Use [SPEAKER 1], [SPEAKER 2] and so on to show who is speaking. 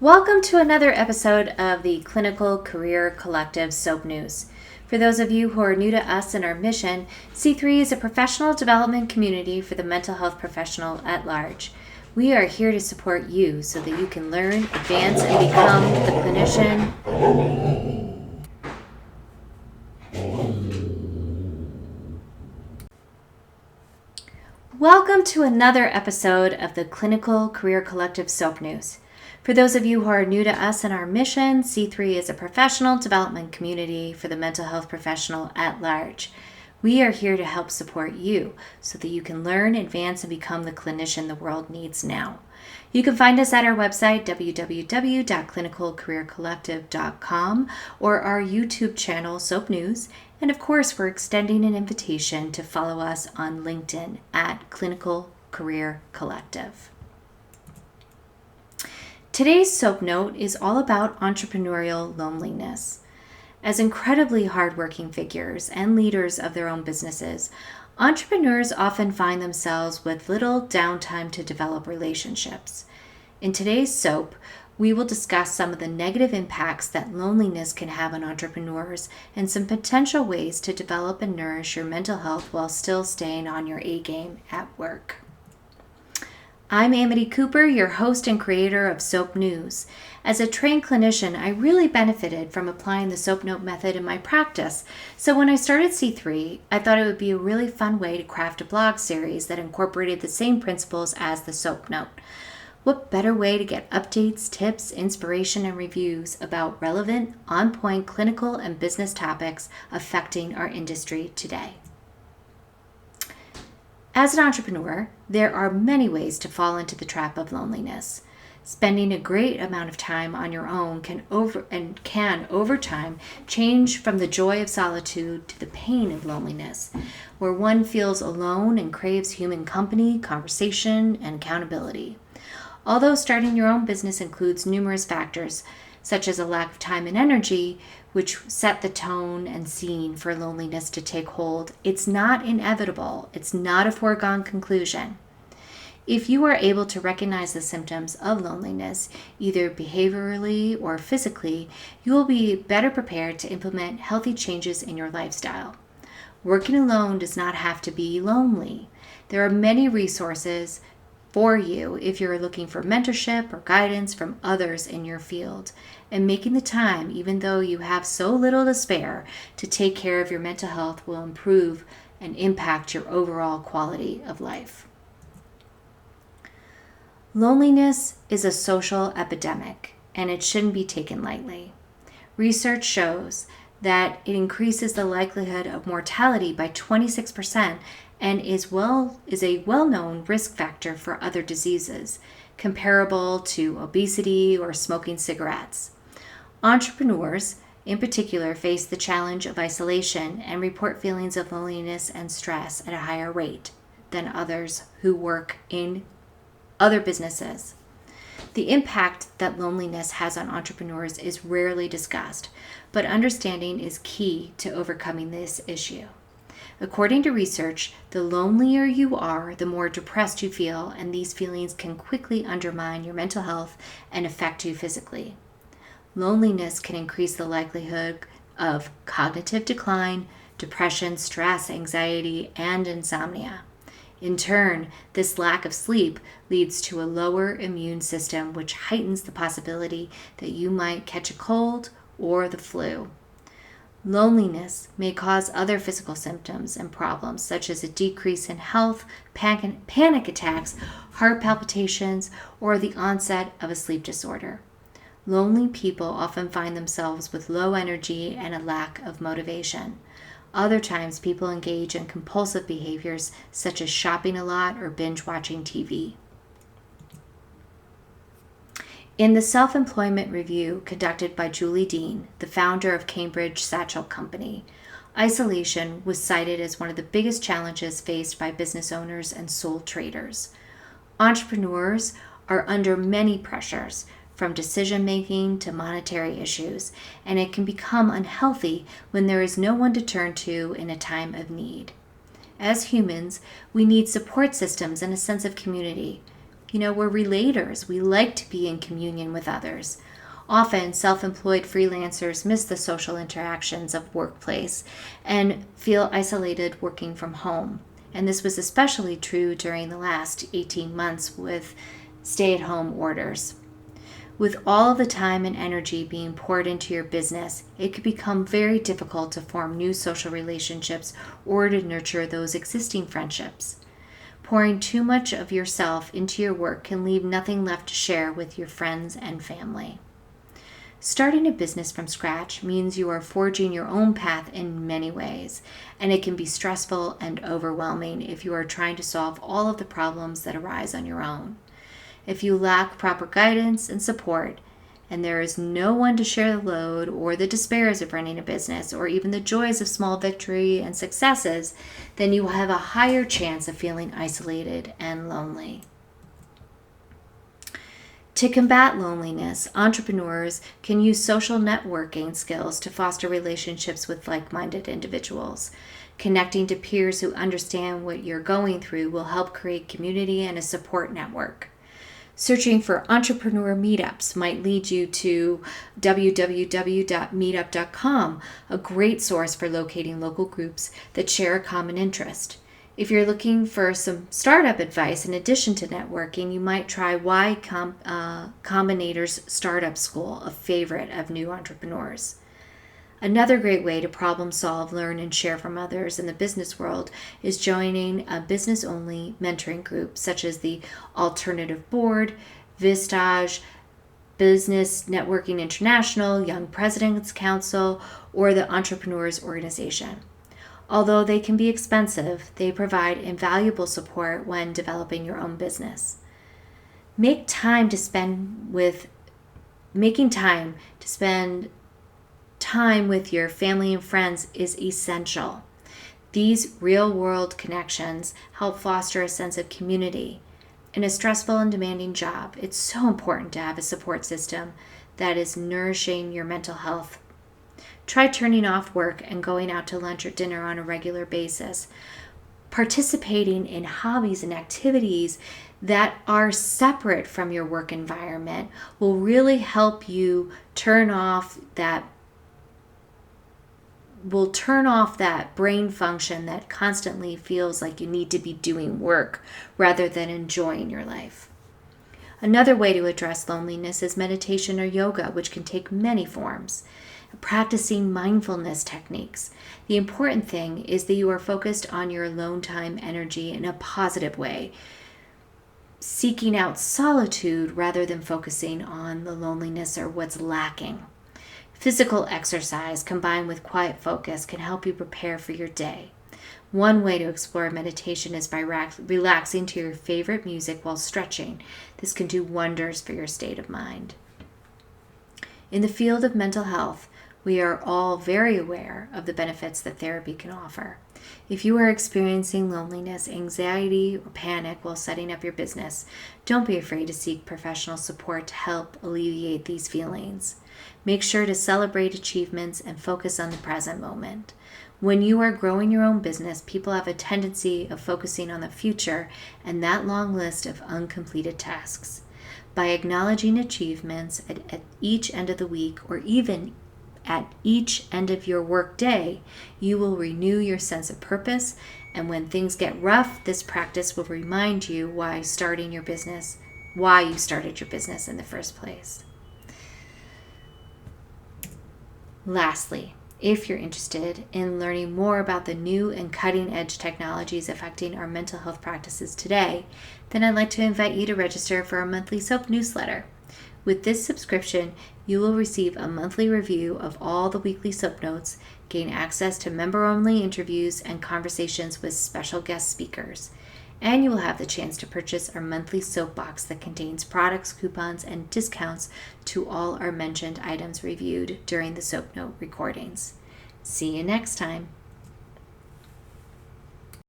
[SPEAKER 1] Welcome to another episode of the Clinical Career Collective S.O.A.P News. For those of you who are new to us and our mission, C3 is a professional development community for the mental health professional at large. We are here to support you so that you can learn, advance, and become the clinician. Welcome to another episode of the Clinical Career Collective S.O.A.P News. For those of you who are new to us and our mission, C3 is a professional development community for the mental health professional at large. We are here to help support you so that you can learn, advance, and become the clinician the world needs now. You can find us at our website, www.clinicalcareercollective.com, or our YouTube channel, S.O.A.P News. And of course, we're extending an invitation to follow us on LinkedIn at Clinical Career Collective. Today's S.O.A.P Note is all about entrepreneurial loneliness. As incredibly hardworking figures and leaders of their own businesses, entrepreneurs often find themselves with little downtime to develop relationships. In today's S.O.A.P, we will discuss some of the negative impacts that loneliness can have on entrepreneurs and some potential ways to develop and nourish your mental health while still staying on your A-game at work. I'm Amity Cooper, your host and creator of S.O.A.P News. As a trained clinician, I really benefited from applying the S.O.A.P Note method in my practice. So when I started C3, I thought it would be a really fun way to craft a blog series that incorporated the same principles as the S.O.A.P Note. What better way to get updates, tips, inspiration, and reviews about relevant, on-point clinical and business topics affecting our industry today? As an entrepreneur, there are many ways to fall into the trap of loneliness. Spending a great amount of time on your own can over time change from the joy of solitude to the pain of loneliness, where one feels alone and craves human company, conversation, and accountability. Although starting your own business includes numerous factors, such as a lack of time and energy, which set the tone and scene for loneliness to take hold, it's not inevitable. It's not a foregone conclusion. If you are able to recognize the symptoms of loneliness, either behaviorally or physically, you will be better prepared to implement healthy changes in your lifestyle. Working alone does not have to be lonely. There are many resources for you if you're looking for mentorship or guidance from others in your field, and making the time, even though you have so little to spare, to take care of your mental health will improve and impact your overall quality of life. Loneliness is a social epidemic, and it shouldn't be taken lightly. Research shows that it increases the likelihood of mortality by 26% and is a well-known risk factor for other diseases, comparable to obesity or smoking cigarettes. Entrepreneurs, in particular, face the challenge of isolation and report feelings of loneliness and stress at a higher rate than others who work in other businesses. The impact that loneliness has on entrepreneurs is rarely discussed, but understanding is key to overcoming this issue. According to research, the lonelier you are, the more depressed you feel, and these feelings can quickly undermine your mental health and affect you physically. Loneliness can increase the likelihood of cognitive decline, depression, stress, anxiety, and insomnia. In turn, this lack of sleep leads to a lower immune system, which heightens the possibility that you might catch a cold or the flu. Loneliness may cause other physical symptoms and problems, such as a decrease in health, panic attacks, heart palpitations, or the onset of a sleep disorder. Lonely people often find themselves with low energy and a lack of motivation. Other times, people engage in compulsive behaviors, such as shopping a lot or binge watching TV. In the self-employment review conducted by Julie Dean, the founder of Cambridge Satchel Company, isolation was cited as one of the biggest challenges faced by business owners and sole traders. Entrepreneurs are under many pressures, from decision-making to monetary issues, and it can become unhealthy when there is no one to turn to in a time of need. As humans, we need support systems and a sense of community. We're relators. We like to be in communion with others. Often, self-employed freelancers miss the social interactions of workplace and feel isolated working from home. And this was especially true during the last 18 months with stay-at-home orders. With all the time and energy being poured into your business, it could become very difficult to form new social relationships or to nurture those existing friendships. Pouring too much of yourself into your work can leave nothing left to share with your friends and family. Starting a business from scratch means you are forging your own path in many ways, and it can be stressful and overwhelming if you are trying to solve all of the problems that arise on your own. If you lack proper guidance and support, and there is no one to share the load or the despairs of running a business or even the joys of small victory and successes, then you will have a higher chance of feeling isolated and lonely. To combat loneliness, entrepreneurs can use social networking skills to foster relationships with like-minded individuals. Connecting to peers who understand what you're going through will help create community and a support network. Searching for entrepreneur meetups might lead you to www.meetup.com, a great source for locating local groups that share a common interest. If you're looking for some startup advice in addition to networking, you might try Y Combinator's Startup School, a favorite of new entrepreneurs. Another great way to problem solve, learn, and share from others in the business world is joining a business-only mentoring group such as the Alternative Board, Vistage, Business Networking International, Young Presidents Council, or the Entrepreneurs Organization. Although they can be expensive, they provide invaluable support when developing your own business. Making time to spend time with your family and friends is essential. These real-world connections help foster a sense of community. In a stressful and demanding job, it's so important to have a support system that is nourishing your mental health. Try turning off work and going out to lunch or dinner on a regular basis. Participating in hobbies and activities that are separate from your work environment will really help you turn off that brain function that constantly feels like you need to be doing work rather than enjoying your life. Another way to address loneliness is meditation or yoga, which can take many forms. Practicing mindfulness techniques. The important thing is that you are focused on your alone time energy in a positive way, seeking out solitude rather than focusing on the loneliness or what's lacking. Physical exercise combined with quiet focus can help you prepare for your day. One way to explore meditation is by relaxing to your favorite music while stretching. This can do wonders for your state of mind. In the field of mental health, we are all very aware of the benefits that therapy can offer. If you are experiencing loneliness, anxiety, or panic while setting up your business, don't be afraid to seek professional support to help alleviate these feelings. Make sure to celebrate achievements and focus on the present moment. When you are growing your own business, people have a tendency of focusing on the future and that long list of uncompleted tasks. By acknowledging achievements at each end of the week or even at each end of your work day, you will renew your sense of purpose, and when things get rough, this practice will remind you why you started your business in the first place. Lastly, if you're interested in learning more about the new and cutting-edge technologies affecting our mental health practices today, then I'd like to invite you to register for our monthly S.O.A.P newsletter. With this subscription, you will receive a monthly review of all the weekly S.O.A.P notes, gain access to member-only interviews and conversations with special guest speakers, and you will have the chance to purchase our monthly S.O.A.P box that contains products, coupons, and discounts to all our mentioned items reviewed during the S.O.A.P note recordings. See you next time.